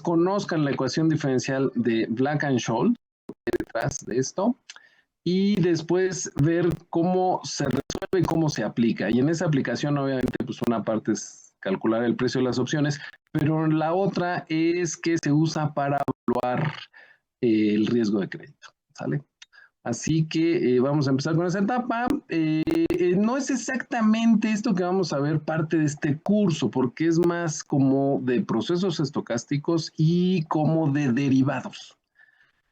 conozcan la ecuación diferencial de Black-Scholes detrás de esto y después ver cómo se resuelve y cómo se aplica. Y en esa aplicación, obviamente, pues una parte es calcular el precio de las opciones, pero la otra es que se usa para evaluar el riesgo de crédito, ¿sale? Así que vamos a empezar con esa etapa. No es exactamente esto que vamos a ver parte de este curso, porque es más como de procesos estocásticos y como de derivados.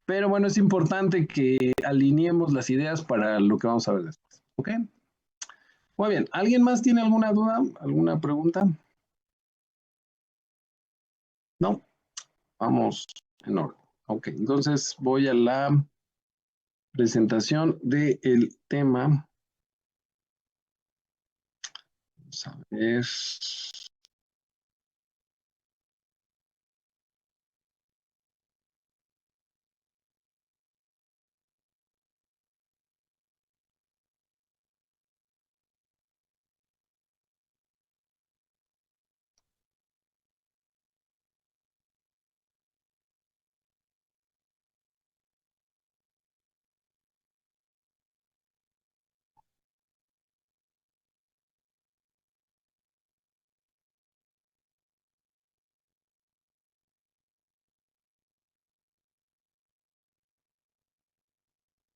Pero bueno, es importante que alineemos las ideas para lo que vamos a ver después. ¿Ok? Muy bien. ¿Alguien más tiene alguna duda? ¿Alguna pregunta? No. Vamos en orden. Ok, entonces voy a la presentación del tema. Vamos a ver.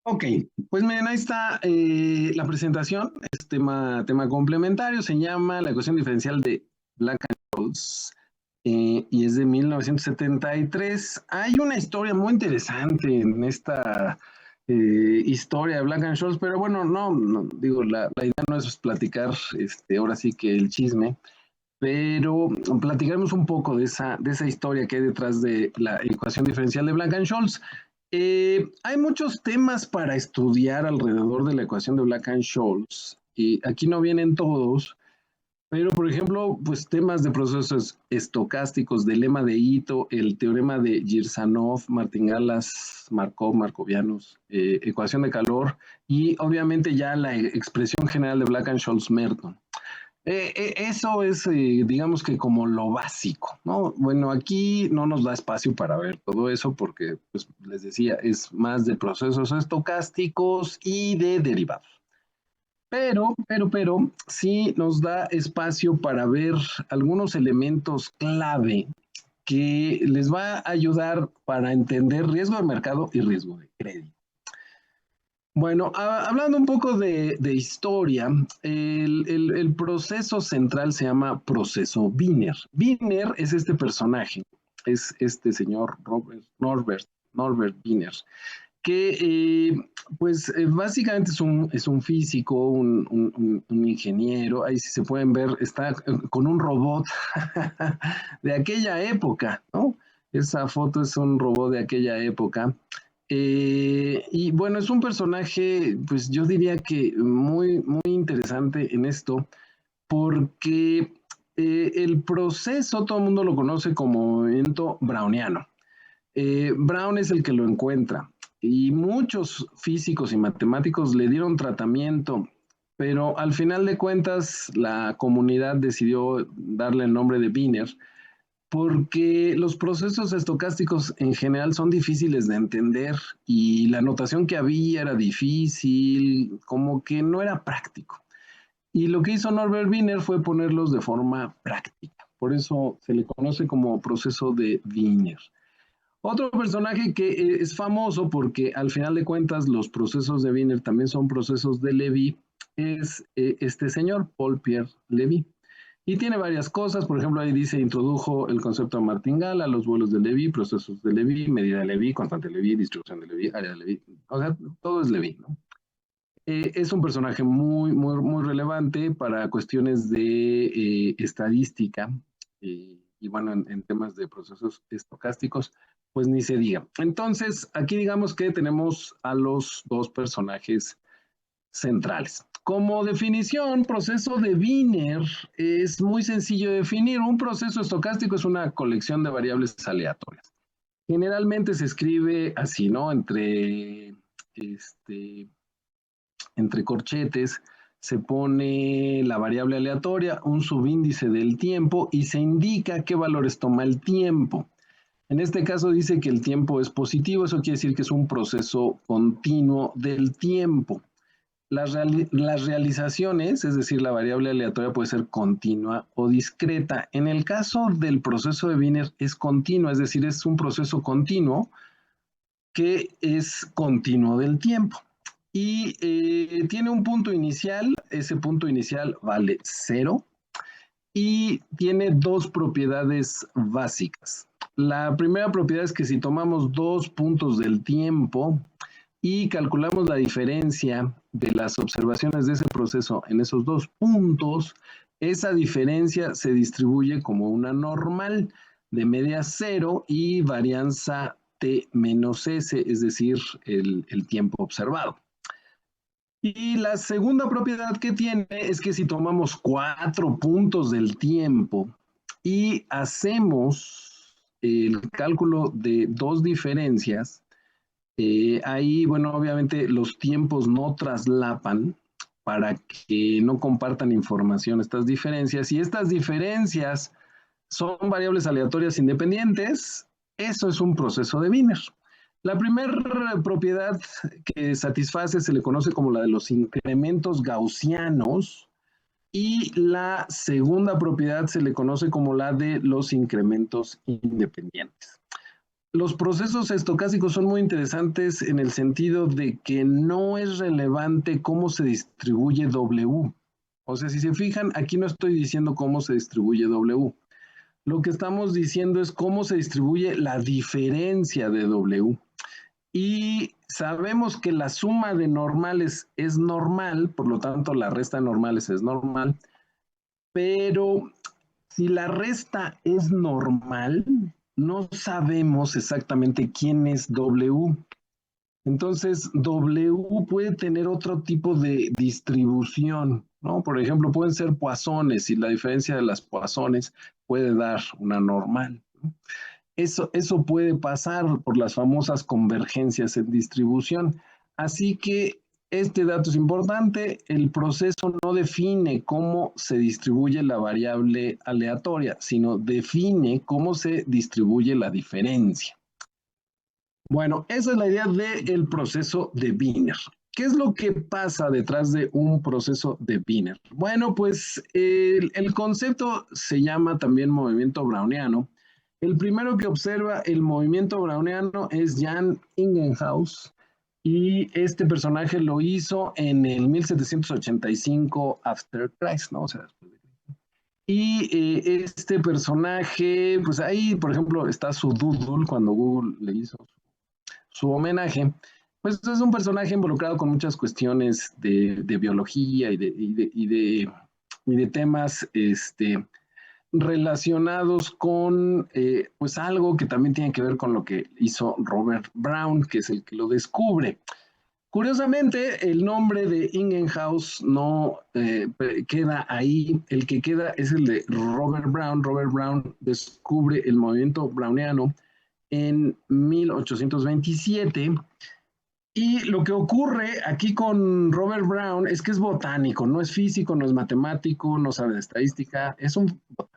Ok, pues miren, ahí está la presentación. Es tema complementario, se llama la ecuación diferencial de Black-Scholes y es de 1973. Hay una historia muy interesante en esta historia de Black-Scholes, pero bueno, no digo, la idea no es platicar ahora sí que el chisme, pero platicaremos un poco de esa historia que hay detrás de la ecuación diferencial de Black-Scholes. Hay muchos temas para estudiar alrededor de la ecuación de Black-Scholes, y aquí no vienen todos, pero por ejemplo, pues temas de procesos estocásticos, del lema de Ito, el teorema de Girsanov, Martingalas, Markov, Markovianos, ecuación de calor, y obviamente ya la expresión general de Black-Scholes-Merton. Eso es, digamos que como lo básico, ¿no? Bueno, aquí no nos da espacio para ver todo eso porque, pues, les decía, es más de procesos estocásticos y de derivados. Pero, sí nos da espacio para ver algunos elementos clave que les va a ayudar para entender riesgo de mercado y riesgo de crédito. Bueno, hablando un poco de historia, el proceso central se llama proceso Wiener. Wiener es este personaje, es este señor Norbert Wiener, que pues básicamente es un físico, un ingeniero, ahí si se pueden ver, está con un robot de aquella época, ¿no? Esa foto es un robot de aquella época. Y bueno, es un personaje, pues yo diría que muy interesante en esto, porque el proceso todo el mundo lo conoce como movimiento browniano. Brown es el que lo encuentra y muchos físicos y matemáticos le dieron tratamiento, pero al final de cuentas la comunidad decidió darle el nombre de Wiener porque los procesos estocásticos en general son difíciles de entender y la notación que había era difícil, como que no era práctico. Y lo que hizo Norbert Wiener fue ponerlos de forma práctica. Por eso se le conoce como proceso de Wiener. Otro personaje que es famoso porque al final de cuentas los procesos de Wiener también son procesos de Levy es este señor, Paul Pierre Levy. Y tiene varias cosas, por ejemplo, ahí dice, introdujo el concepto de martingala, los vuelos de Levy, procesos de Levy, medida de Levy, constante de Levy, distribución de Levy, área de Levy, o sea, todo es Levy, ¿no? Es un personaje muy relevante para cuestiones de estadística y bueno, en temas de procesos estocásticos, pues ni se diga. Entonces, aquí digamos que tenemos a los dos personajes centrales. Como definición, proceso de Wiener es muy sencillo de definir. Un proceso estocástico es una colección de variables aleatorias. Generalmente se escribe así, ¿no? Entre corchetes se pone la variable aleatoria, un subíndice del tiempo y se indica qué valores toma el tiempo. En este caso dice que el tiempo es positivo, eso quiere decir que es un proceso continuo del tiempo. Las realizaciones, es decir, la variable aleatoria puede ser continua o discreta. En el caso del proceso de Wiener es continua, es decir, es un proceso continuo que es continuo del tiempo. Y tiene un punto inicial, ese punto inicial vale 0 y tiene dos propiedades básicas. La primera propiedad es que si tomamos dos puntos del tiempo y calculamos la diferencia de las observaciones de ese proceso en esos dos puntos, esa diferencia se distribuye como una normal de media 0 y varianza t menos s, es decir, el tiempo observado. Y la segunda propiedad que tiene es que si tomamos 4 puntos del tiempo y hacemos el cálculo de dos diferencias, ahí, bueno, obviamente los tiempos no traslapan para que no compartan información estas diferencias. Y estas diferencias son variables aleatorias independientes. Eso es un proceso de Wiener. La primera propiedad que satisface se le conoce como la de los incrementos gaussianos y la segunda propiedad se le conoce como la de los incrementos independientes. Los procesos estocásticos son muy interesantes en el sentido de que no es relevante cómo se distribuye W. O sea, si se fijan, aquí no estoy diciendo cómo se distribuye W. Lo que estamos diciendo es cómo se distribuye la diferencia de W. Y sabemos que la suma de normales es normal, por lo tanto la resta de normales es normal, pero si la resta es normal, no sabemos exactamente quién es W. Entonces, W puede tener otro tipo de distribución, ¿no? Por ejemplo, pueden ser poissones y la diferencia de las poissones puede dar una normal, ¿no? Eso puede pasar por las famosas convergencias en distribución. Así que este dato es importante. El proceso no define cómo se distribuye la variable aleatoria, sino define cómo se distribuye la diferencia. Bueno, esa es la idea del proceso de Wiener. ¿Qué es lo que pasa detrás de un proceso de Wiener? Bueno, pues el concepto se llama también movimiento browniano. El primero que observa el movimiento browniano es Jan Ingenhousz y este personaje lo hizo en el 1785 After Christ, ¿no? O sea, después de Cristo. Y este personaje, pues ahí, por ejemplo, está su doodle cuando Google le hizo su homenaje, pues es un personaje involucrado con muchas cuestiones de biología y de temas relacionados con pues algo que también tiene que ver con lo que hizo Robert Brown, que es el que lo descubre. Curiosamente, el nombre de Ingenhousz no queda ahí, el que queda es el de Robert Brown. Robert Brown descubre el movimiento browniano en 1827. Y lo que ocurre aquí con Robert Brown es que es botánico, no es físico, no es matemático, no sabe de estadística, es un botánico.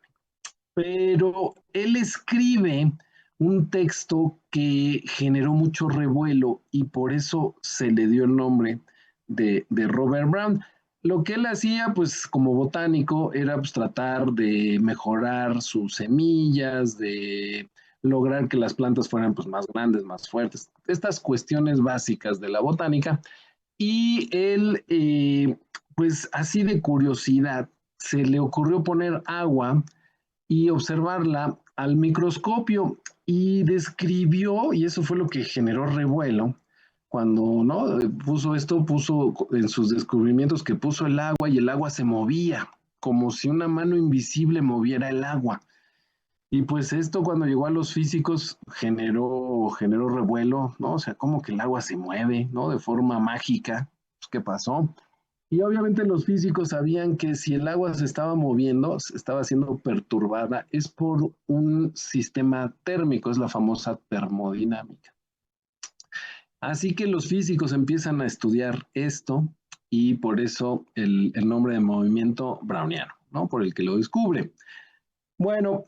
Pero él escribe un texto que generó mucho revuelo y por eso se le dio el nombre de Robert Brown. Lo que él hacía, pues como botánico, era pues, tratar de mejorar sus semillas, de lograr que las plantas fueran pues, más grandes, más fuertes, estas cuestiones básicas de la botánica. Y él, pues así de curiosidad, se le ocurrió poner agua y observarla al microscopio y describió, y eso fue lo que generó revuelo, cuando ¿no? puso esto, puso en sus descubrimientos que puso el agua y el agua se movía, como si una mano invisible moviera el agua. Y pues esto cuando llegó a los físicos generó revuelo, ¿no? O sea, como que el agua se mueve, ¿no? De forma mágica. Pues, ¿qué pasó? Y obviamente los físicos sabían que si el agua se estaba moviendo, se estaba siendo perturbada, es por un sistema térmico, es la famosa termodinámica. Así que los físicos empiezan a estudiar esto y por eso el nombre de movimiento browniano, ¿no? Por el que lo descubre. Bueno,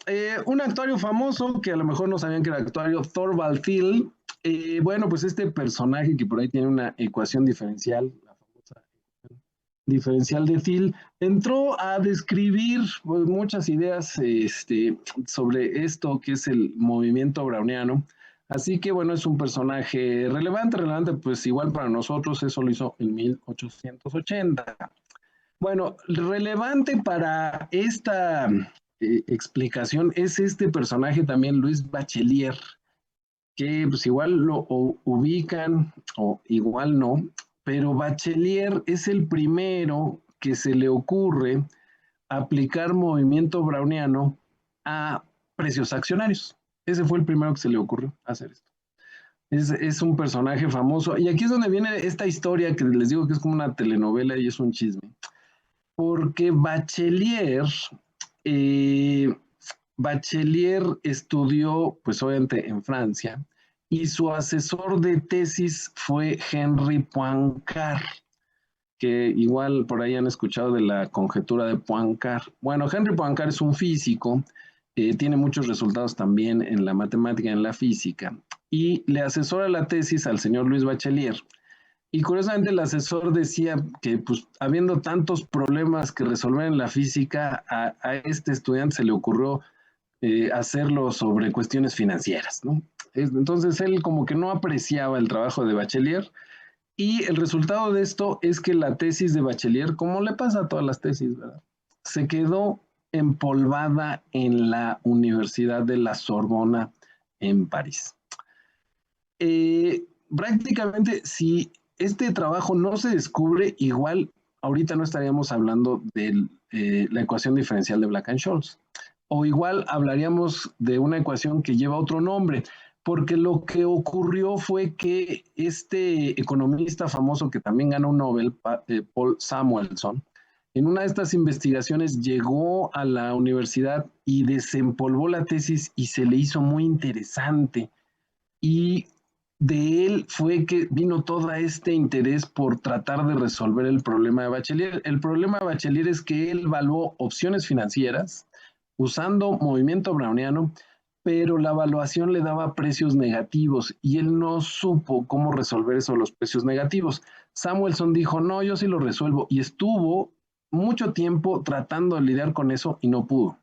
un actuario famoso que a lo mejor no sabían que era actuario, Thorvald Thiel. Bueno, pues este personaje que por ahí tiene una ecuación diferencial, la famosa diferencial de Thiel, entró a describir pues, muchas ideas sobre esto que es el movimiento browniano. Así que bueno, es un personaje relevante, pues igual para nosotros, eso lo hizo en 1880. Bueno, relevante para esta explicación es este personaje también, Luis Bachelier, que pues igual lo ubican o igual no, pero Bachelier es el primero que se le ocurre aplicar movimiento browniano a precios accionarios. Ese fue el primero que se le ocurrió hacer esto. Es un personaje famoso. Y aquí es donde viene esta historia que les digo que es como una telenovela y es un chisme. Porque eh, Bachelier estudió, pues obviamente en Francia, y su asesor de tesis fue Henry Poincaré, que igual por ahí han escuchado de la conjetura de Poincaré. Bueno, Henry Poincaré es un físico, tiene muchos resultados también en la matemática y en la física, y le asesora la tesis al señor Luis Bachelier. Y curiosamente el asesor decía que pues habiendo tantos problemas que resolver en la física, a este estudiante se le ocurrió hacerlo sobre cuestiones financieras, ¿no? Entonces él como que no apreciaba el trabajo de Bachelier y el resultado de esto es que la tesis de Bachelier, como le pasa a todas las tesis, ¿verdad? Se quedó empolvada en la Universidad de la Sorbona en París. Prácticamente, si este trabajo no se descubre, igual ahorita no estaríamos hablando de la ecuación diferencial de Black-Scholes. O igual hablaríamos de una ecuación que lleva otro nombre, porque lo que ocurrió fue que este economista famoso que también ganó un Nobel, Paul Samuelson, en una de estas investigaciones llegó a la universidad y desempolvó la tesis y se le hizo muy interesante y de él fue que vino todo este interés por tratar de resolver el problema de Bachelier. El problema de Bachelier es que él evaluó opciones financieras usando movimiento browniano, pero la evaluación le daba precios negativos y él no supo cómo resolver eso, los precios negativos. Samuelson dijo, no, yo sí lo resuelvo y estuvo mucho tiempo tratando de lidiar con eso y no pudo.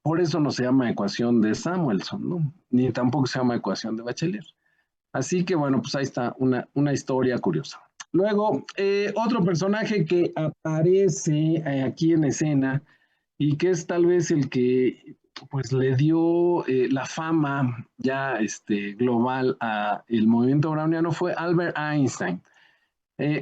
Por eso no se llama ecuación de Samuelson, ¿no? Ni tampoco se llama ecuación de Bachelier. Así que bueno, pues ahí está una historia curiosa. Luego, otro personaje que aparece aquí en escena y que es tal vez el que pues le dio la fama ya global a el movimiento browniano fue Albert Einstein.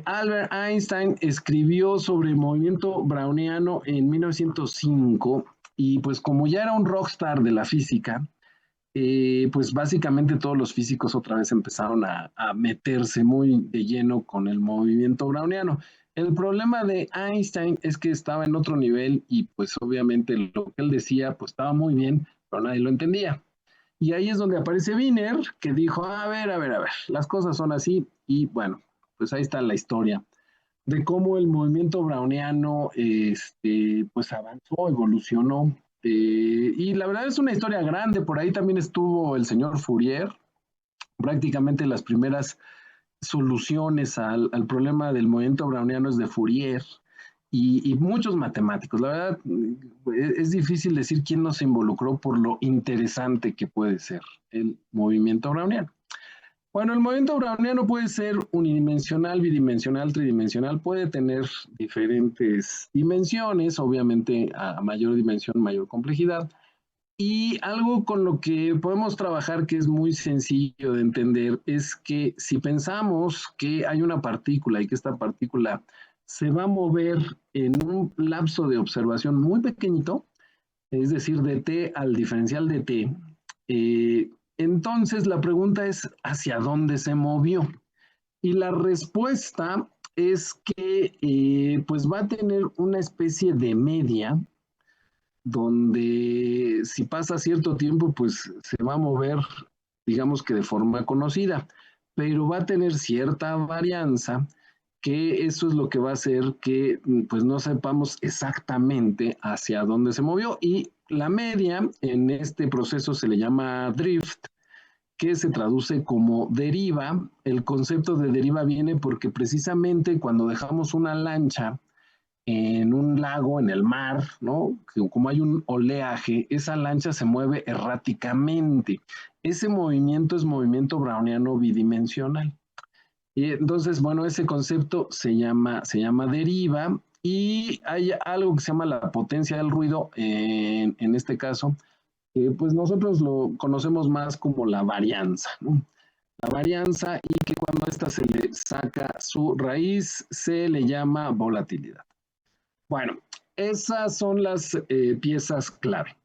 Albert Einstein escribió sobre el movimiento browniano en 1905 y pues como ya era un rockstar de la física, pues básicamente todos los físicos otra vez empezaron a meterse muy de lleno con el movimiento browniano. El problema de Einstein es que estaba en otro nivel y pues obviamente lo que él decía pues estaba muy bien, pero nadie lo entendía. Y ahí es donde aparece Wiener, que dijo, a ver, las cosas son así y bueno, pues ahí está la historia de cómo el movimiento browniano pues avanzó, evolucionó. Y la verdad es una historia grande, por ahí también estuvo el señor Fourier, prácticamente las primeras soluciones al problema del movimiento browniano es de Fourier y muchos matemáticos. La verdad es difícil decir quién no se involucró por lo interesante que puede ser el movimiento browniano. Bueno, el movimiento browniano puede ser unidimensional, bidimensional, tridimensional, puede tener diferentes dimensiones, obviamente a mayor dimensión, mayor complejidad. Y algo con lo que podemos trabajar que es muy sencillo de entender es que si pensamos que hay una partícula y que esta partícula se va a mover en un lapso de observación muy pequeñito, es decir, de t al diferencial de t, entonces la pregunta es ¿hacia dónde se movió? Y la respuesta es que pues va a tener una especie de media donde si pasa cierto tiempo pues se va a mover digamos que de forma conocida, pero va a tener cierta varianza que eso es lo que va a hacer que pues no sepamos exactamente hacia dónde se movió. Y la media en este proceso se le llama drift, que se traduce como deriva. El concepto de deriva viene porque precisamente cuando dejamos una lancha en un lago, en el mar, ¿no? Que como hay un oleaje, esa lancha se mueve erráticamente. Ese movimiento es movimiento browniano bidimensional. Y entonces, bueno, ese concepto se llama deriva, y hay algo que se llama la potencia del ruido, en este caso, que pues nosotros lo conocemos más como la varianza, ¿no? La varianza, y que cuando esta se le saca su raíz, se le llama volatilidad. Bueno, esas son las piezas clave.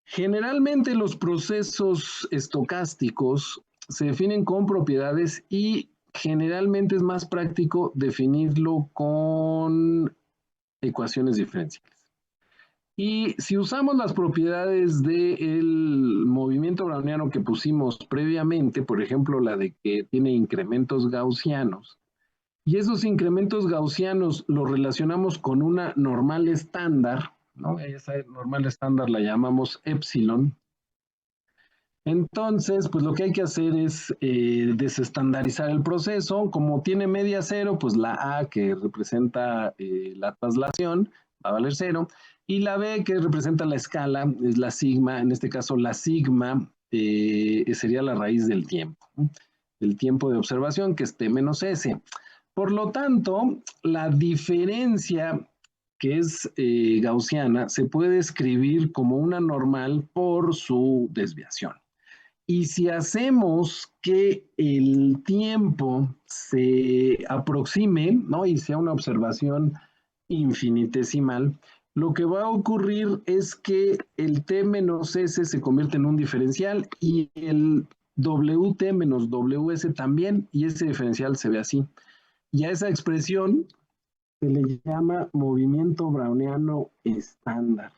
Generalmente los procesos estocásticos se definen con propiedades, y generalmente es más práctico definirlo con ecuaciones diferenciales. Y si usamos las propiedades del movimiento browniano que pusimos previamente, por ejemplo, la de que tiene incrementos gaussianos, y esos incrementos gaussianos los relacionamos con una normal estándar, ¿no? Esa normal estándar la llamamos epsilon. Entonces, pues lo que hay que hacer es desestandarizar el proceso. Como tiene media cero, pues la A, que representa la traslación, va a valer cero, y la B, que representa la escala, es la sigma. En este caso, la sigma sería la raíz del tiempo, ¿no? El tiempo de observación, que es T menos S. Por lo tanto, la diferencia, que es gaussiana, se puede escribir como una normal por su desviación. Y si hacemos que el tiempo se aproxime, ¿no? Y sea una observación infinitesimal, lo que va a ocurrir es que el t menos s se convierte en un diferencial, y el wt menos ws también, y ese diferencial se ve así. Y a esa expresión se le llama movimiento browniano estándar.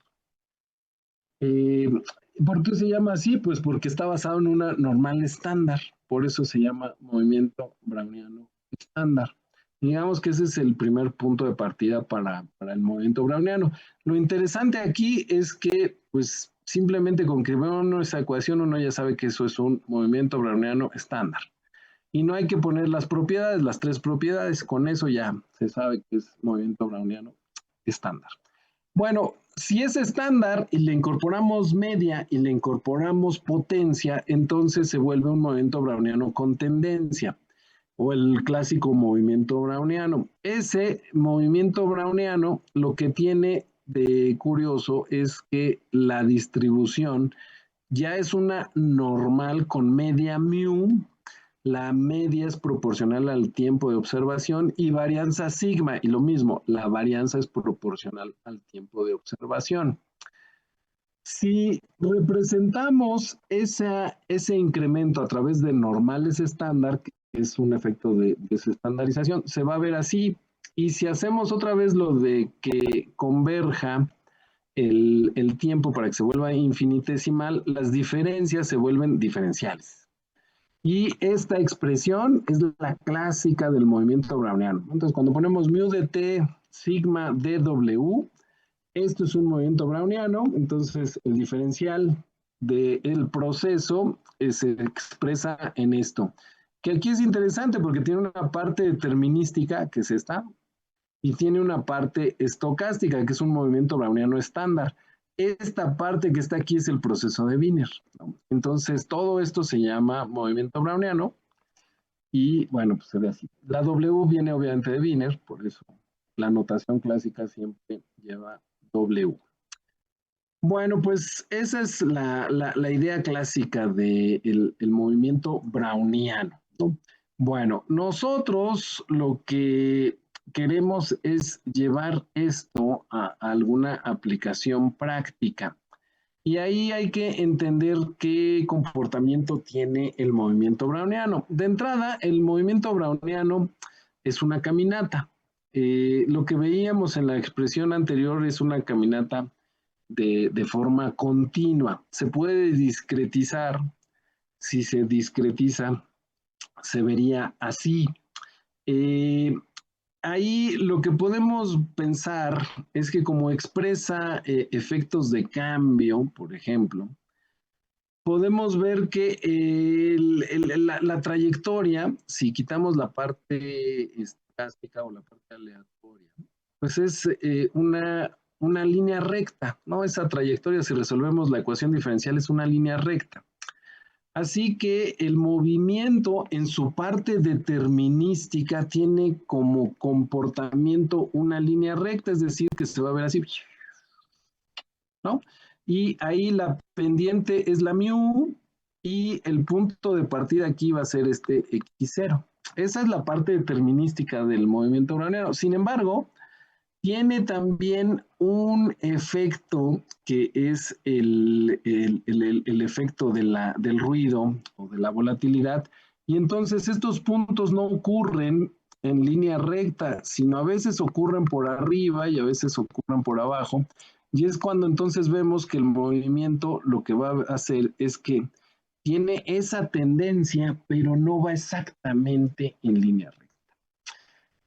¿Por qué se llama así? Pues porque está basado en una normal estándar, por eso se llama movimiento browniano estándar. Digamos que ese es el primer punto de partida para el movimiento browniano. Lo interesante aquí es que, pues, simplemente con que vea uno esa ecuación, uno ya sabe que eso es un movimiento browniano estándar. Y no hay que poner las propiedades, las tres propiedades, con eso ya se sabe que es movimiento browniano estándar. Bueno, si es estándar y le incorporamos media y le incorporamos potencia, entonces se vuelve un movimiento browniano con tendencia, o el clásico movimiento browniano. Ese movimiento browniano lo que tiene de curioso es que la distribución ya es una normal con media mu. La media es proporcional al tiempo de observación, y varianza sigma, y lo mismo, la varianza es proporcional al tiempo de observación. Si representamos ese incremento a través de normales estándar, que es un efecto de desestandarización, se va a ver así. Y si hacemos otra vez lo de que converja el tiempo para que se vuelva infinitesimal, las diferencias se vuelven diferenciales. Y esta expresión es la clásica del movimiento browniano. Entonces, cuando ponemos mu de t sigma dw, esto es un movimiento browniano. Entonces, el diferencial del proceso se expresa en esto. Que aquí es interesante porque tiene una parte determinística, que es esta, y tiene una parte estocástica, que es un movimiento browniano estándar. Esta parte que está aquí es el proceso de Wiener, ¿no? Entonces, todo esto se llama movimiento browniano, y bueno, pues se ve así. La W viene obviamente de Wiener, por eso la notación clásica siempre lleva W. Bueno, pues esa es la idea clásica del movimiento browniano, ¿no? Bueno, nosotros lo que queremos es llevar esto a alguna aplicación práctica. Y ahí hay que entender qué comportamiento tiene el movimiento browniano. De entrada, el movimiento browniano es una caminata. Lo que veíamos en la expresión anterior es una caminata de forma continua. Se puede discretizar. Si se discretiza, se vería así. Eh, ahí lo que podemos pensar es que como expresa efectos de cambio, por ejemplo, podemos ver que la trayectoria, si quitamos la parte estocástica o la parte aleatoria, pues es una línea recta, ¿no? Esa trayectoria, si resolvemos la ecuación diferencial, es una línea recta. Así que el movimiento en su parte determinística tiene como comportamiento una línea recta, es decir, que se va a ver así, ¿no? Y ahí la pendiente es la mu y el punto de partida aquí va a ser este x0. Esa es la parte determinística del movimiento browniano. Sin embargo, tiene también un efecto que es el efecto del ruido o de la volatilidad. Y entonces estos puntos no ocurren en línea recta, sino a veces ocurren por arriba y a veces ocurren por abajo. Y es cuando entonces vemos que el movimiento lo que va a hacer es que tiene esa tendencia, pero no va exactamente en línea recta.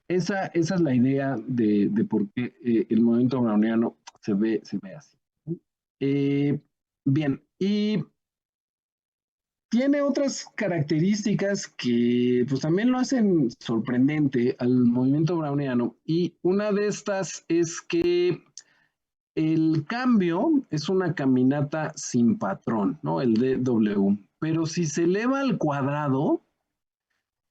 Esa es la idea de por qué el movimiento browniano se ve así. Eh, bien, y tiene otras características que pues también lo hacen sorprendente al movimiento browniano, y una de estas es que el cambio es una caminata sin patrón, ¿no? El DW. Pero si se eleva al cuadrado,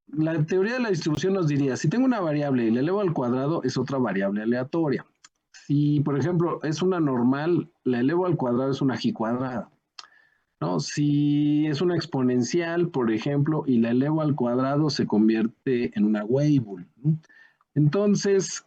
la teoría de la distribución nos diría, si tengo una variable y la elevo al cuadrado, es otra variable aleatoria. Si, por ejemplo, es una normal, la elevo al cuadrado, es una g cuadrada, ¿no? Si es una exponencial, por ejemplo, y la elevo al cuadrado, se convierte en una Weibull, ¿no? Entonces,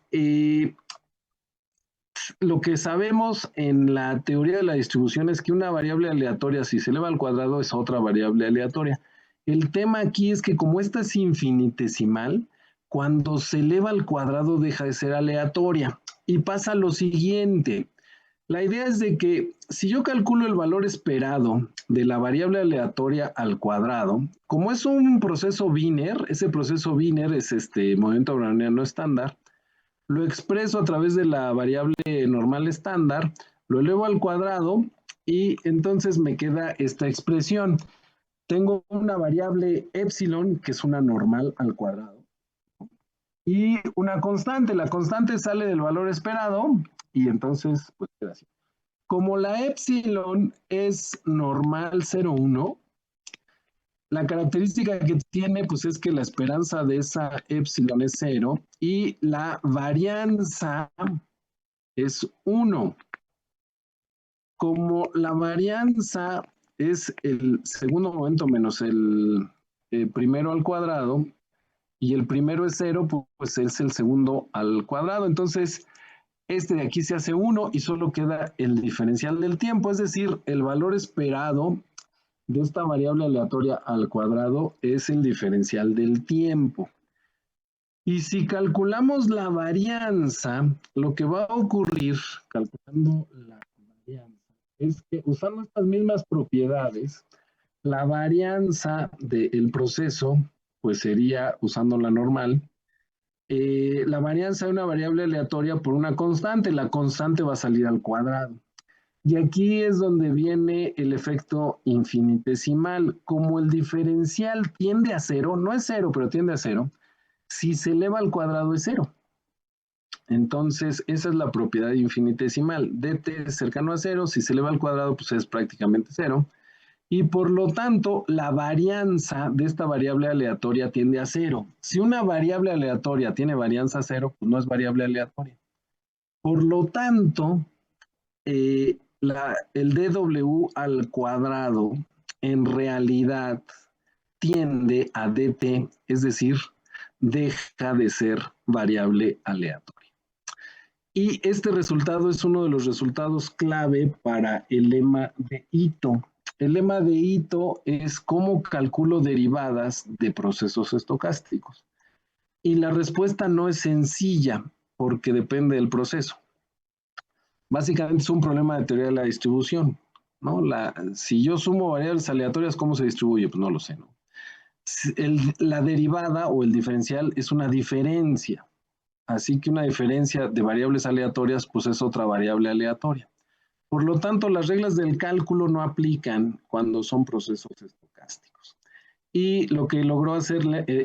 lo que sabemos en la teoría de la distribución es que una variable aleatoria, si se eleva al cuadrado, es otra variable aleatoria. El tema aquí es que como esta es infinitesimal, cuando se eleva al cuadrado deja de ser aleatoria. Y pasa lo siguiente. La idea es de que si yo calculo el valor esperado de la variable aleatoria al cuadrado, como es un proceso Wiener, ese proceso Wiener es este movimiento browniano estándar, lo expreso a través de la variable normal estándar, lo elevo al cuadrado y entonces me queda esta expresión. Tengo una variable epsilon, que es una normal al cuadrado, y una constante. La constante sale del valor esperado y entonces pues queda así. Como la epsilon es normal 0,1, la característica que tiene pues es que la esperanza de esa epsilon es 0 y la varianza es 1. Como la varianza es el segundo momento menos el primero al cuadrado y el primero es 0, pues es el segundo al cuadrado. Entonces, este de aquí se hace 1 y solo queda el diferencial del tiempo, es decir, el valor esperado de esta variable aleatoria al cuadrado es el diferencial del tiempo. Y si calculamos la varianza, lo que va a ocurrir calculando la varianza es que usando estas mismas propiedades, la varianza del proceso, pues sería, usando la normal, la varianza de una variable aleatoria por una constante. La constante va a salir al cuadrado. Y aquí es donde viene el efecto infinitesimal. Como el diferencial tiende a cero, no es cero, pero tiende a cero, si se eleva al cuadrado es cero. Entonces, esa es la propiedad infinitesimal. dt es cercano a cero, si se eleva al cuadrado, pues es prácticamente cero. Y por lo tanto, la varianza de esta variable aleatoria tiende a cero. Si una variable aleatoria tiene varianza cero, pues no es variable aleatoria. Por lo tanto, el dw al cuadrado en realidad tiende a dt, es decir, deja de ser variable aleatoria. Y este resultado es uno de los resultados clave para el lema de Ito. El lema de Ito es cómo calculo derivadas de procesos estocásticos. Y la respuesta no es sencilla porque depende del proceso. Básicamente es un problema de teoría de la distribución, ¿no? Si yo sumo variables aleatorias, ¿cómo se distribuye? Pues no lo sé, ¿no? La derivada o el diferencial es una diferencia. Así que una diferencia de variables aleatorias, pues es otra variable aleatoria. Por lo tanto, las reglas del cálculo no aplican cuando son procesos estocásticos. Y lo que logró hacer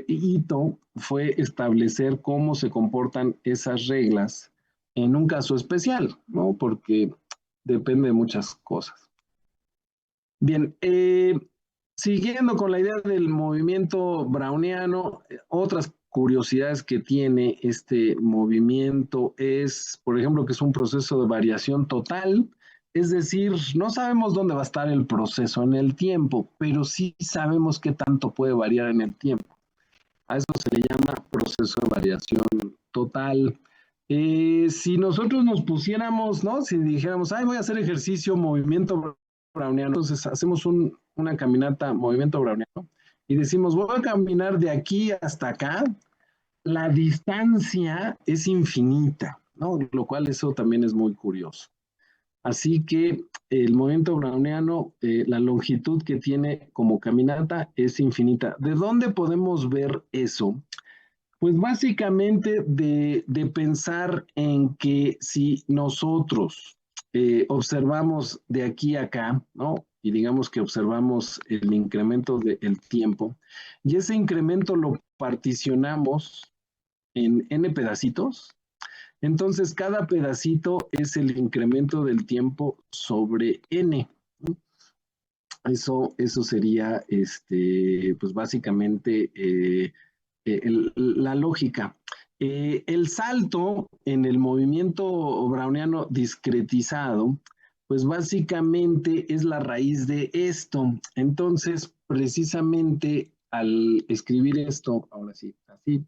Ito fue establecer cómo se comportan esas reglas en un caso especial, ¿no? Porque depende de muchas cosas. Bien, siguiendo con la idea del movimiento browniano, otras curiosidades que tiene este movimiento es, por ejemplo, que es un proceso de variación total, es decir, no sabemos dónde va a estar el proceso en el tiempo, pero sí sabemos qué tanto puede variar en el tiempo. A eso se le llama proceso de variación total. Si nosotros nos pusiéramos, ¿no? Si dijéramos, ay, voy a hacer ejercicio, movimiento browniano, entonces hacemos una caminata, movimiento browniano, y decimos, voy a caminar de aquí hasta acá, la distancia es infinita, ¿no? Lo cual eso también es muy curioso. Así que el movimiento browniano, la longitud que tiene como caminata es infinita. ¿De dónde podemos ver eso? Pues básicamente de pensar en que si nosotros observamos de aquí a acá, ¿no? Y digamos que observamos el incremento del tiempo, y ese incremento lo particionamos en n pedacitos, entonces cada pedacito es el incremento del tiempo sobre n. Eso sería, pues básicamente la lógica. El salto en el movimiento browniano discretizado, pues básicamente es la raíz de esto. Entonces, precisamente al escribir esto, ahora sí, así,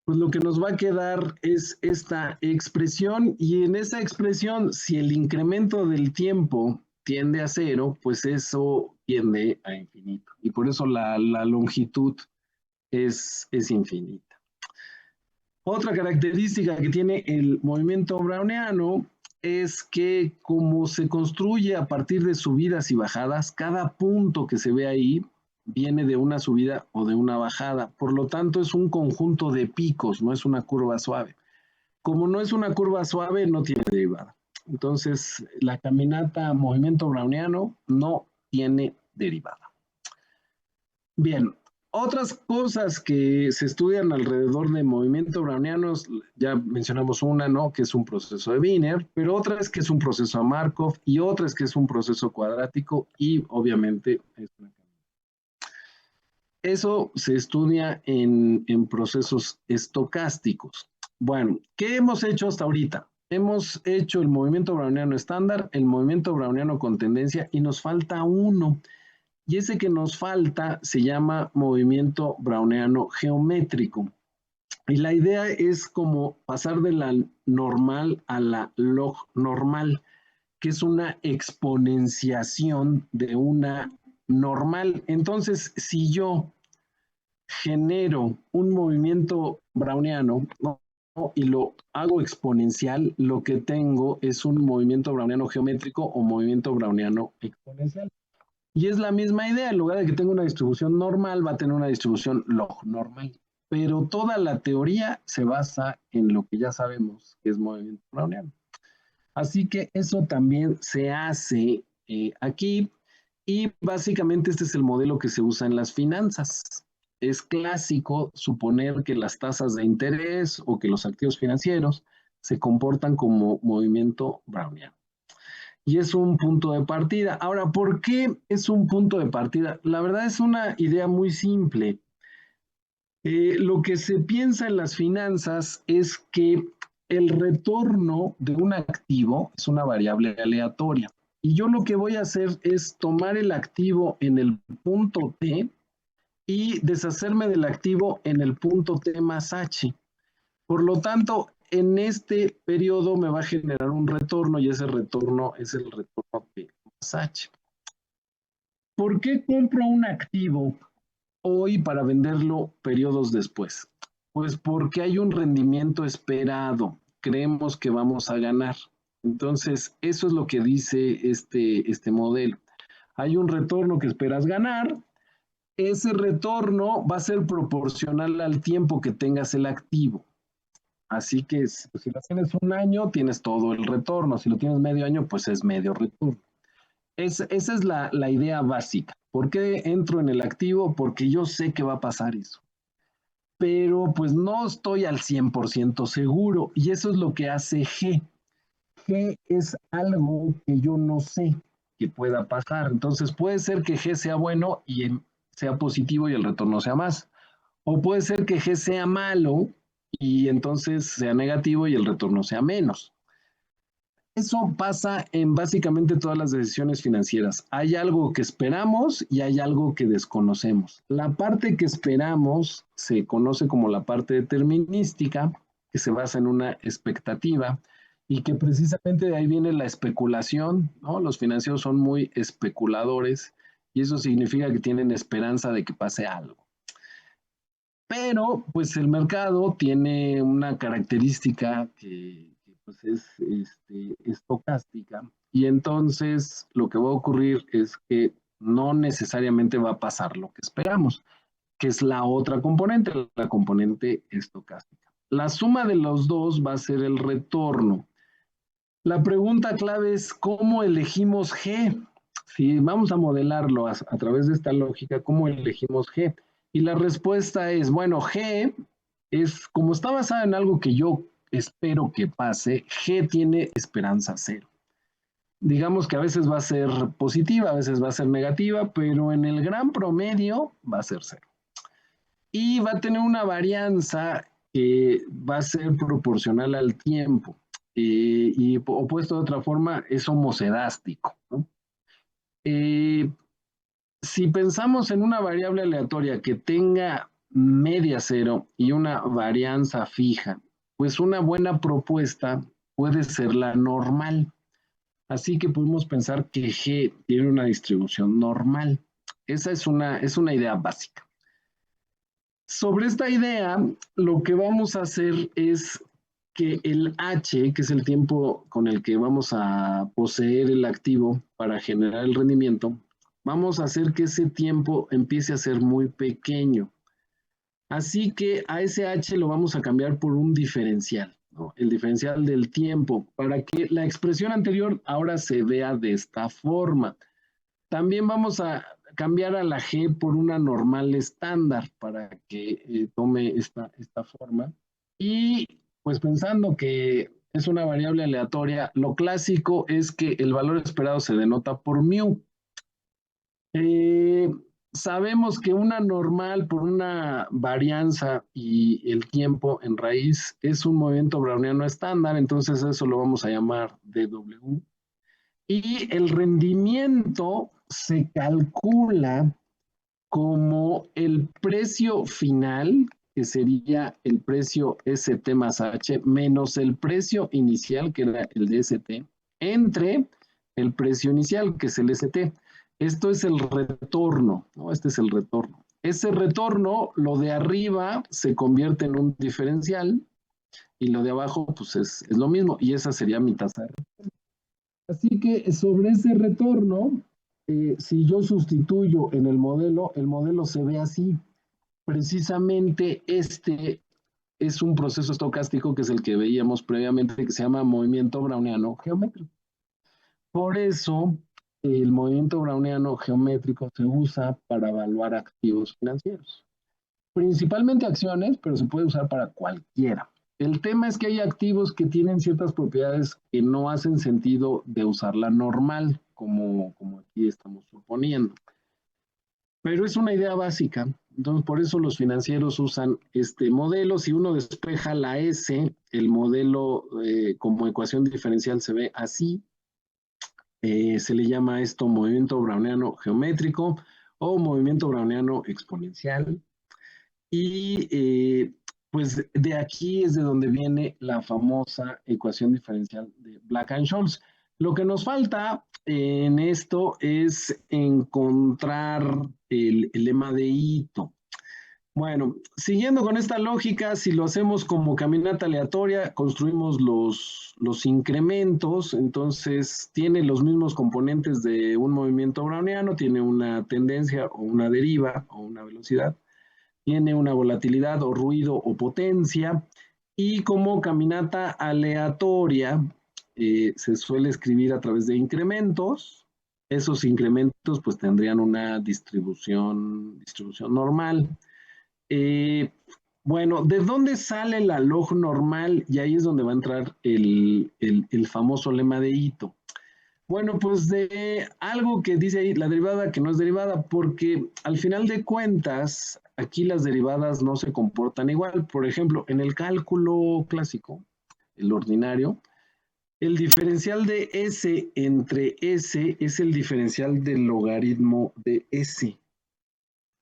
pues lo que nos va a quedar es esta expresión, y en esa expresión, si el incremento del tiempo tiende a cero, pues eso tiende a infinito. Y por eso la longitud es infinita. Otra característica que tiene el movimiento browniano es que como se construye a partir de subidas y bajadas, cada punto que se ve ahí viene de una subida o de una bajada. Por lo tanto, es un conjunto de picos, no es una curva suave. Como no es una curva suave, no tiene derivada. Entonces, la caminata movimiento browniano no tiene derivada. Bien, otras cosas que se estudian alrededor de movimiento browniano, ya mencionamos una, ¿no? Que es un proceso de Wiener, pero otra es que es un proceso de Markov y otra es que es un proceso cuadrático y obviamente es una Eso se estudia en procesos estocásticos. Bueno, ¿qué hemos hecho hasta ahorita? Hemos hecho el movimiento browniano estándar, el movimiento browniano con tendencia y nos falta uno. Y ese que nos falta se llama movimiento browniano geométrico. Y la idea es como pasar de la normal a la log normal, que es una exponenciación de una normal. Entonces, si yo genero un movimiento browniano, ¿no? Y lo hago exponencial, lo que tengo es un movimiento browniano geométrico o movimiento browniano exponencial. Y es la misma idea, en lugar de que tenga una distribución normal, va a tener una distribución log normal. Pero toda la teoría se basa en lo que ya sabemos que es movimiento browniano. Así que eso también se hace aquí, y básicamente este es el modelo que se usa en las finanzas. Es clásico suponer que las tasas de interés o que los activos financieros se comportan como movimiento browniano. Y es un punto de partida. Ahora, ¿por qué es un punto de partida? La verdad es una idea muy simple. Lo que se piensa en las finanzas es que el retorno de un activo es una variable aleatoria. Y yo lo que voy a hacer es tomar el activo en el punto T y deshacerme del activo en el punto T más H. Por lo tanto, en este periodo me va a generar un retorno y ese retorno es el retorno T más H. ¿Por qué compro un activo hoy para venderlo periodos después? Pues porque hay un rendimiento esperado, creemos que vamos a ganar. Entonces, eso es lo que dice este modelo. Hay un retorno que esperas ganar, ese retorno va a ser proporcional al tiempo que tengas el activo. Así que si lo tienes un año, tienes todo el retorno. Si lo tienes medio año, pues es medio retorno. Esa es la idea básica. ¿Por qué entro en el activo? Porque yo sé que va a pasar eso. Pero pues no estoy al 100% seguro. Y eso es lo que hace G. G es algo que yo no sé que pueda pasar. Entonces puede ser que G sea bueno y sea positivo y el retorno sea más. O puede ser que G sea malo y entonces sea negativo y el retorno sea menos. Eso pasa en básicamente todas las decisiones financieras. Hay algo que esperamos y hay algo que desconocemos. La parte que esperamos se conoce como la parte determinística, que se basa en una expectativa y que precisamente de ahí viene la especulación, ¿no? Los financieros son muy especuladores y eso significa que tienen esperanza de que pase algo. Pero pues el mercado tiene una característica que pues es estocástica y entonces lo que va a ocurrir es que no necesariamente va a pasar lo que esperamos, que es la otra componente, la componente estocástica. La suma de los dos va a ser el retorno. La pregunta clave es cómo elegimos G. Si vamos a modelarlo a través de esta lógica, ¿cómo elegimos G? Y la respuesta es, bueno, G es, como está basada en algo que yo espero que pase, G tiene esperanza cero. Digamos que a veces va a ser positiva, a veces va a ser negativa, pero en el gran promedio va a ser cero. Y va a tener una varianza que va a ser proporcional al tiempo. Y opuesto de otra forma, es homocedástico, ¿no? Si pensamos en una variable aleatoria que tenga media cero y una varianza fija, pues una buena propuesta puede ser la normal. Así que podemos pensar que G tiene una distribución normal. Esa es una idea básica. Sobre esta idea, lo que vamos a hacer es que el H, que es el tiempo con el que vamos a poseer el activo para generar el rendimiento, vamos a hacer que ese tiempo empiece a ser muy pequeño. Así que a ese H lo vamos a cambiar por un diferencial, ¿no? El diferencial del tiempo, para que la expresión anterior ahora se vea de esta forma. También vamos a cambiar a la G por una normal estándar para que tome esta forma. Y pues pensando que es una variable aleatoria, lo clásico es que el valor esperado se denota por mu. Eh, Sabemos que una normal por una varianza y el tiempo en raíz es un movimiento browniano estándar, entonces eso lo vamos a llamar dw. Y el rendimiento se calcula como el precio final, que sería el precio ST más H, menos el precio inicial, que era el de ST, entre el precio inicial, que es el ST. Esto es el retorno, ¿no? Este es el retorno. Ese retorno, lo de arriba se convierte en un diferencial y lo de abajo, pues es lo mismo, y esa sería mi tasa de retorno. Así que sobre ese retorno, si yo sustituyo en el modelo se ve así. Precisamente este es un proceso estocástico que es el que veíamos previamente, que se llama movimiento browniano geométrico. Por eso, el movimiento browniano geométrico se usa para evaluar activos financieros. Principalmente acciones, pero se puede usar para cualquiera. El tema es que hay activos que tienen ciertas propiedades que no hacen sentido de usarla normal, como aquí estamos suponiendo. Pero es una idea básica. Entonces, por eso los financieros usan este modelo. Si uno despeja la S, el modelo como ecuación diferencial se ve así. Se le llama esto movimiento browniano geométrico o movimiento browniano exponencial. Y pues de aquí es de donde viene la famosa ecuación diferencial de Black-Scholes. Lo que nos falta en esto es encontrar el lema de Ito. Bueno, siguiendo con esta lógica, si lo hacemos como caminata aleatoria, construimos los incrementos, entonces tiene los mismos componentes de un movimiento browniano, tiene una tendencia o una deriva o una velocidad, tiene una volatilidad o ruido o potencia, Y como caminata aleatoria, se suele escribir a través de incrementos. Esos incrementos pues tendrían una distribución normal. Eh, bueno, ¿de dónde sale la log normal? Y ahí es donde va a entrar el famoso lema de Ito. Bueno, pues de algo que dice ahí, la derivada que no es derivada, porque al final de cuentas, aquí las derivadas no se comportan igual. Por ejemplo, en el cálculo clásico, el ordinario, el diferencial de S entre S es el diferencial del logaritmo de S.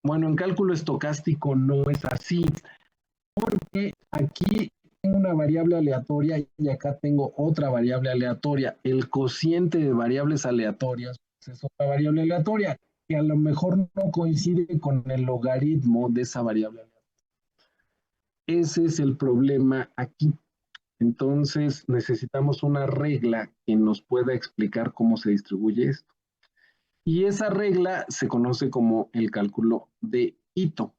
Bueno, en cálculo estocástico no es así. Aquí tengo una variable aleatoria y acá tengo otra variable aleatoria. El cociente de variables aleatorias es otra variable aleatoria que a lo mejor no coincide con el logaritmo de esa variable aleatoria. Ese es el problema aquí. Entonces necesitamos una regla que nos pueda explicar cómo se distribuye esto. Y esa regla se conoce como el cálculo de Ito.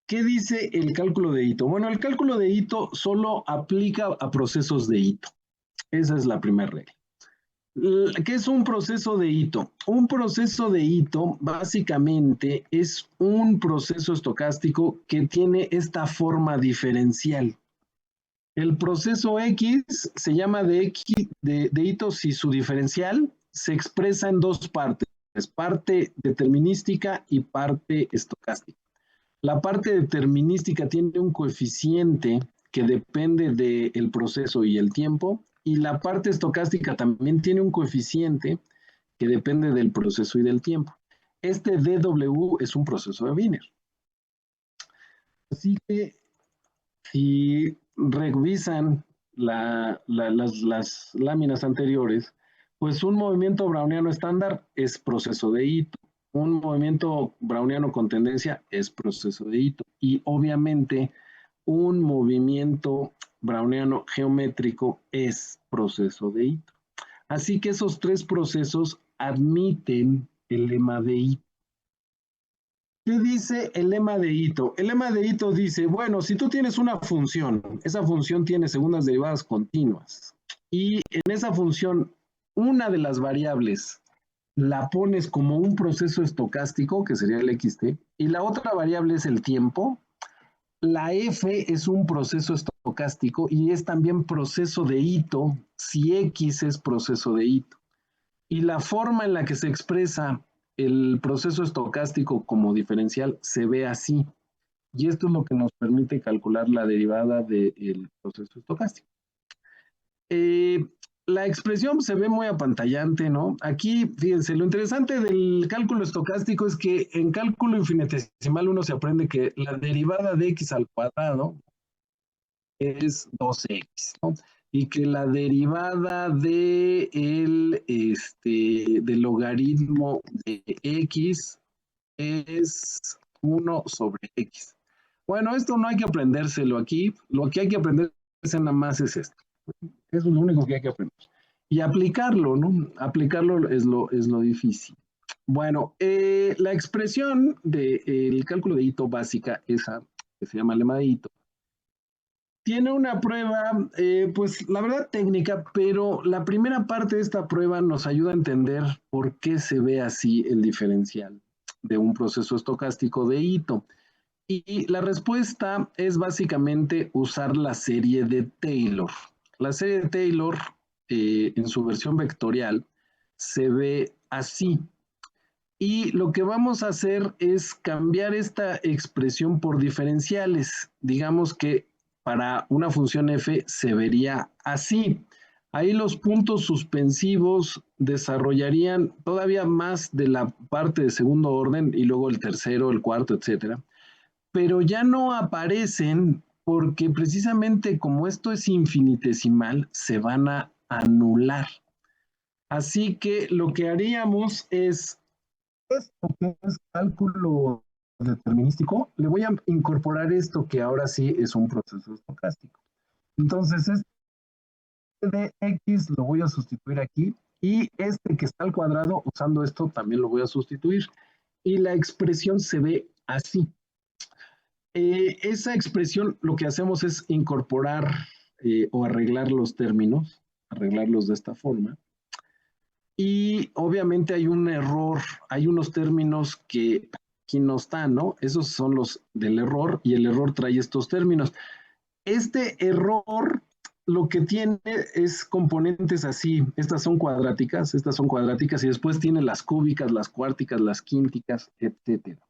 ¿Qué dice el cálculo de Ito? Bueno, el cálculo de Ito solo aplica a procesos de Ito. Esa es la primera regla. ¿Qué es un proceso de Ito? Un proceso de Ito básicamente es un proceso estocástico que tiene esta forma diferencial. El proceso X se llama de Ito si su diferencial se expresa en dos partes, parte determinística y parte estocástica. La parte determinística tiene un coeficiente que depende del proceso y el tiempo, y la parte estocástica también tiene un coeficiente que depende del proceso y del tiempo. Este DW es un proceso de Wiener. Así que si revisan las láminas anteriores, pues un movimiento browniano estándar es proceso de Ito. Un movimiento browniano con tendencia es proceso de Ito. Y obviamente un movimiento browniano geométrico es proceso de Ito. Así que esos tres procesos admiten el lema de Ito. ¿Qué dice el lema de Ito? El lema de Ito dice, bueno, si tú tienes una función, esa función tiene segundas derivadas continuas, y en esa función una de las variables la pones como un proceso estocástico, que sería el xt, y la otra variable es el tiempo, la f es un proceso estocástico y es también proceso de Ito si x es proceso de Ito. Y la forma en la que se expresa el proceso estocástico como diferencial se ve así. Y esto es lo que nos permite calcular la derivada del proceso estocástico. Eh, la expresión se ve muy apantallante, ¿no? Aquí, fíjense, lo interesante del cálculo estocástico es que en cálculo infinitesimal uno se aprende que la derivada de x al cuadrado es 2x, ¿no? Y que la derivada del logaritmo de x es 1 sobre x. Bueno, esto no hay que aprendérselo aquí, lo que hay que aprenderse nada más es esto. Eso es lo único que hay que aprender. Y aplicarlo, ¿no? Aplicarlo es lo difícil. Bueno, la expresión del cálculo de Ito básica, esa que se llama lema de Ito, tiene una prueba, pues la verdad técnica, pero la primera parte de esta prueba nos ayuda a entender por qué se ve así el diferencial de un proceso estocástico de Ito. Y la respuesta es básicamente usar la serie de Taylor. La serie de Taylor, en su versión vectorial, se ve así. Y lo que vamos a hacer es cambiar esta expresión por diferenciales. Digamos que para una función f se vería así. Ahí los puntos suspensivos desarrollarían todavía más de la parte de segundo orden y luego el tercero, el cuarto, etcétera. Pero ya no aparecen porque precisamente como esto es infinitesimal, se van a anular. Así que lo que haríamos es esto que es cálculo determinístico, le voy a incorporar esto que ahora sí es un proceso estocástico. Entonces, este de x lo voy a sustituir aquí y este que está al cuadrado, usando esto, también lo voy a sustituir. Y la expresión se ve así. Esa expresión lo que hacemos es incorporar o arreglar los términos, arreglarlos de esta forma. Y obviamente hay un error, hay unos términos que aquí no están, ¿no? Esos son los del error y el error trae estos términos. Este error lo que tiene es componentes así, estas son cuadráticas y después tiene las cúbicas, las cuárticas, las quínticas, etcétera.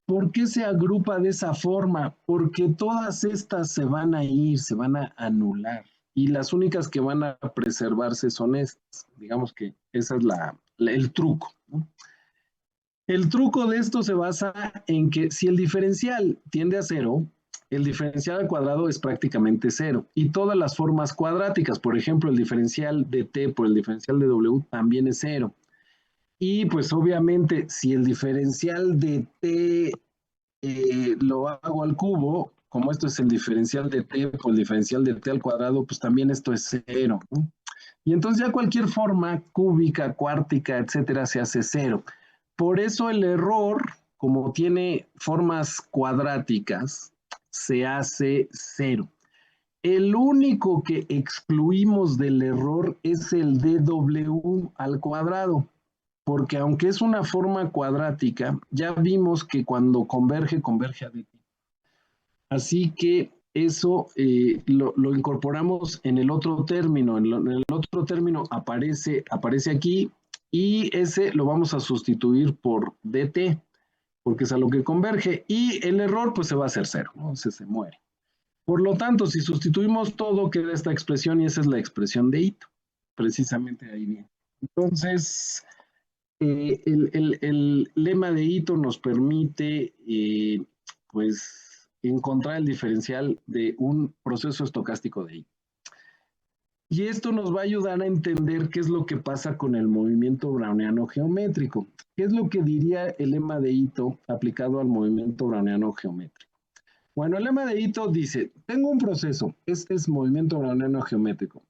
¿Por qué se agrupa de esa forma? Porque todas estas se van a ir, se van a anular y las únicas que van a preservarse son estas. Digamos que ese es el truco, ¿no? El truco de esto se basa en que si el diferencial tiende a cero, el diferencial al cuadrado es prácticamente cero. Y todas las formas cuadráticas, por ejemplo, el diferencial de t por el diferencial de w también es cero. Y pues obviamente si el diferencial de t lo hago al cubo, como esto es el diferencial de t por el diferencial de t al cuadrado, pues también esto es cero, ¿no? Y entonces ya cualquier forma cúbica, cuártica, etcétera, se hace cero. Por eso el error, como tiene formas cuadráticas, se hace cero. El único que excluimos del error es el dw al cuadrado, porque aunque es una forma cuadrática, ya vimos que cuando converge, converge a dt. Así que eso lo incorporamos en el otro término. En el otro término aparece aquí y ese lo vamos a sustituir por dt, porque es a lo que converge. Y el error pues se va a hacer cero, ¿no? Se muere. Por lo tanto, si sustituimos todo, queda esta expresión y esa es la expresión de Ito. Precisamente ahí viene. Entonces, el lema de Ito nos permite, pues, encontrar el diferencial de un proceso estocástico de Ito. Y esto nos va a ayudar a entender qué es lo que pasa con el movimiento browniano geométrico. ¿Qué es lo que diría el lema de Ito aplicado al movimiento browniano geométrico? Bueno, el lema de Ito dice, tengo un proceso, este es movimiento browniano geométrico.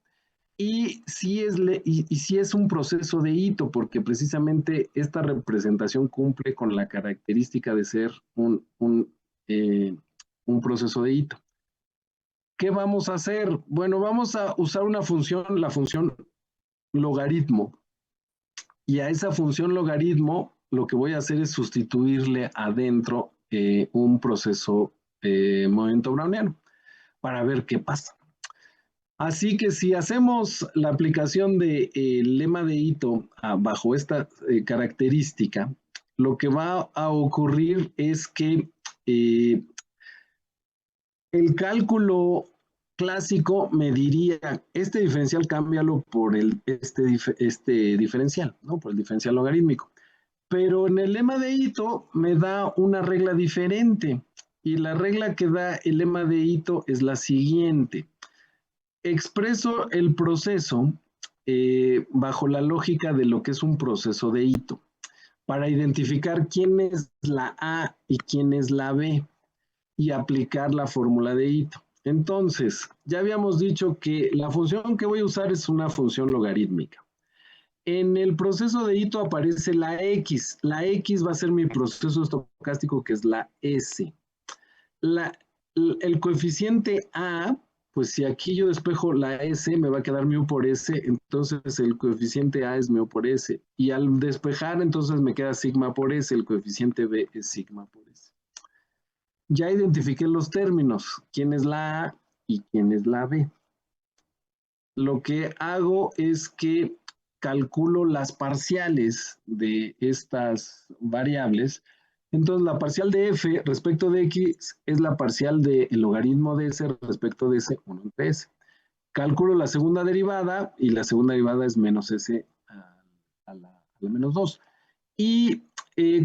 Y si es un proceso de Ito, porque precisamente esta representación cumple con la característica de ser un proceso de Ito. ¿Qué vamos a hacer? Bueno, vamos a usar una función, la función logaritmo. Y a esa función logaritmo lo que voy a hacer es sustituirle adentro un proceso movimiento browniano para ver qué pasa. Así que si hacemos la aplicación del lema de Ito bajo esta característica, lo que va a ocurrir es que el cálculo clásico me diría, este diferencial cámbialo por este diferencial, ¿no? Por el diferencial logarítmico. Pero en el lema de Ito me da una regla diferente. Y la regla que da el lema de Ito es la siguiente. Expreso el proceso bajo la lógica de lo que es un proceso de Ito, para identificar quién es la A y quién es la B y aplicar la fórmula de Ito. Entonces, ya habíamos dicho que la función que voy a usar es una función logarítmica. En el proceso de Ito aparece la X. La X va a ser mi proceso estocástico, que es la S. El coeficiente A, pues si aquí yo despejo la S, me va a quedar mu por S, entonces el coeficiente A es mu por S. Y al despejar, entonces me queda sigma por S, el coeficiente B es sigma por S. Ya identifiqué los términos, quién es la A y quién es la B. Lo que hago es que calculo las parciales de estas variables. Entonces, la parcial de f respecto de x es la parcial del logaritmo de s respecto de s, 1 entre s. Calculo la segunda derivada y la segunda derivada es menos s a la menos 2. Y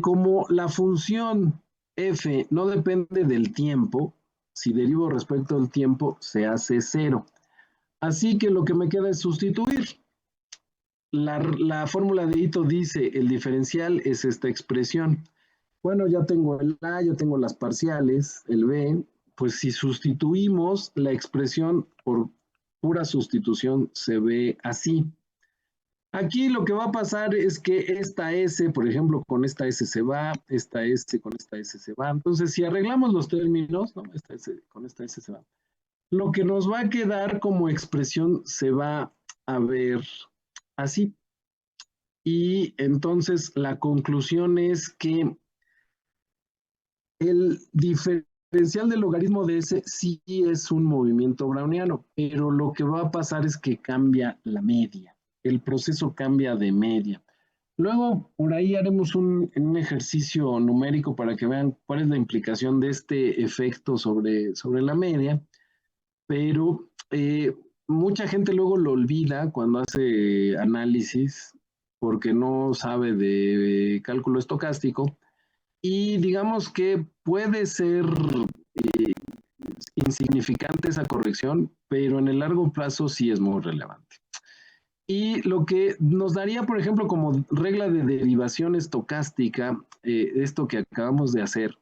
como la función f no depende del tiempo, si derivo respecto al tiempo se hace 0. Así que lo que me queda es sustituir. La fórmula de Ito dice el diferencial es esta expresión. Bueno, ya tengo el A, ya tengo las parciales, el B, pues si sustituimos la expresión por pura sustitución se ve así. Aquí lo que va a pasar es que esta S, por ejemplo, con esta S se va, esta S con esta S se va. Entonces, si arreglamos los términos, ¿no? Esta S con esta S se va. Lo que nos va a quedar como expresión se va a ver así. Y entonces la conclusión es que el diferencial del logaritmo de S sí es un movimiento browniano, pero lo que va a pasar es que cambia la media. El proceso cambia de media. Luego, por ahí haremos un ejercicio numérico para que vean cuál es la implicación de este efecto sobre la media, pero mucha gente luego lo olvida cuando hace análisis porque no sabe de cálculo estocástico y digamos que puede ser insignificante esa corrección, pero en el largo plazo sí es muy relevante. Y lo que nos daría, por ejemplo, como regla de derivación estocástica, esto que acabamos de hacer,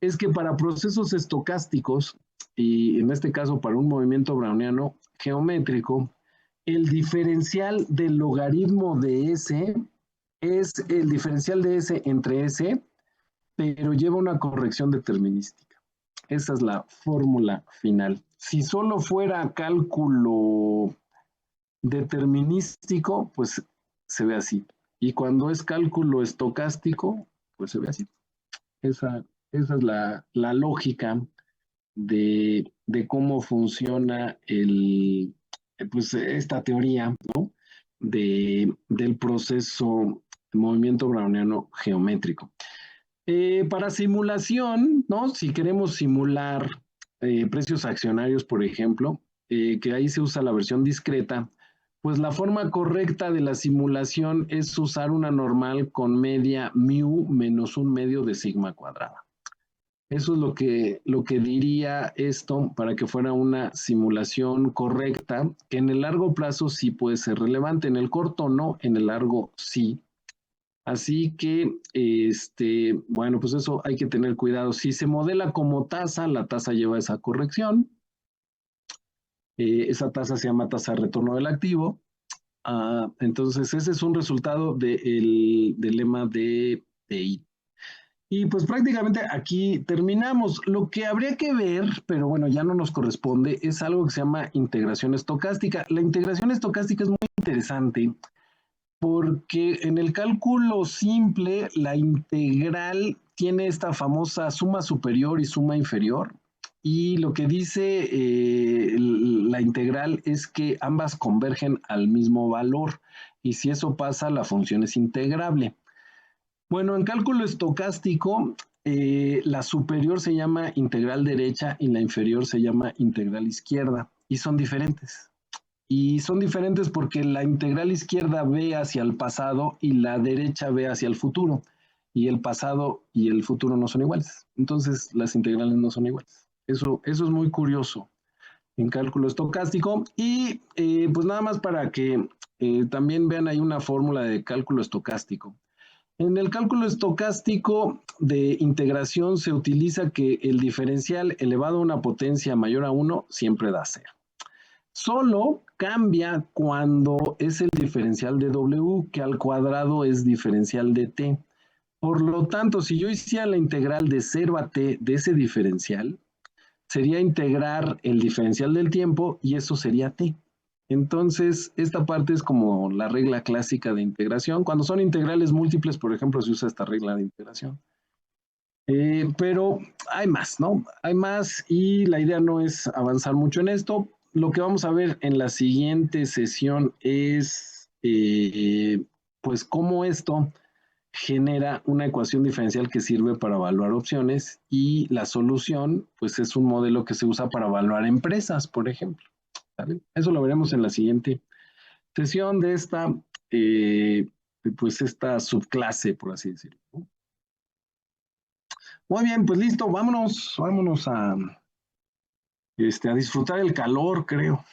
es que para procesos estocásticos, y en este caso para un movimiento browniano geométrico, el diferencial del logaritmo de S es el diferencial de S entre S, pero lleva una corrección determinística. Esa es la fórmula final. Si solo fuera cálculo determinístico, pues se ve así. Y cuando es cálculo estocástico, pues se ve así. Esa es la lógica de cómo funciona pues esta teoría, ¿no? Del proceso de movimiento browniano geométrico. Para simulación, ¿no? Si queremos simular precios accionarios, por ejemplo, que ahí se usa la versión discreta, pues la forma correcta de la simulación es usar una normal con media mu menos un medio de sigma cuadrada. Eso es lo que diría esto para que fuera una simulación correcta, que en el largo plazo sí puede ser relevante, en el corto no, en el largo sí. Así que, bueno, pues eso hay que tener cuidado. Si se modela como tasa, la tasa lleva esa corrección. Esa tasa se llama tasa de retorno del activo. Entonces, ese es un resultado del lema de TI. Y pues prácticamente aquí terminamos. Lo que habría que ver, pero bueno, ya no nos corresponde, es algo que se llama integración estocástica. La integración estocástica es muy interesante porque en el cálculo simple la integral tiene esta famosa suma superior y suma inferior. Y lo que dice la integral es que ambas convergen al mismo valor. Y si eso pasa, la función es integrable. Bueno, en cálculo estocástico, la superior se llama integral derecha y la inferior se llama integral izquierda. Y son diferentes. Y son diferentes porque la integral izquierda ve hacia el pasado y la derecha ve hacia el futuro. Y el pasado y el futuro no son iguales. Entonces, las integrales no son iguales. Eso es muy curioso en cálculo estocástico. Y pues nada más para que también vean ahí una fórmula de cálculo estocástico. En el cálculo estocástico de integración se utiliza que el diferencial elevado a una potencia mayor a 1 siempre da 0. Solo cambia cuando es el diferencial de W, que al cuadrado es diferencial de T. Por lo tanto, si yo hiciera la integral de 0 a T de ese diferencial, sería integrar el diferencial del tiempo y eso sería T. Entonces, esta parte es como la regla clásica de integración. Cuando son integrales múltiples, por ejemplo, se usa esta regla de integración. Pero hay más, ¿no? Hay más y la idea no es avanzar mucho en esto. Lo que vamos a ver en la siguiente sesión es, pues, cómo esto genera una ecuación diferencial que sirve para evaluar opciones y la solución, pues, es un modelo que se usa para evaluar empresas, por ejemplo. ¿Sale? Eso lo veremos en la siguiente sesión de esta, pues, esta subclase, por así decirlo. Muy bien, pues listo, vámonos a disfrutar el calor, creo.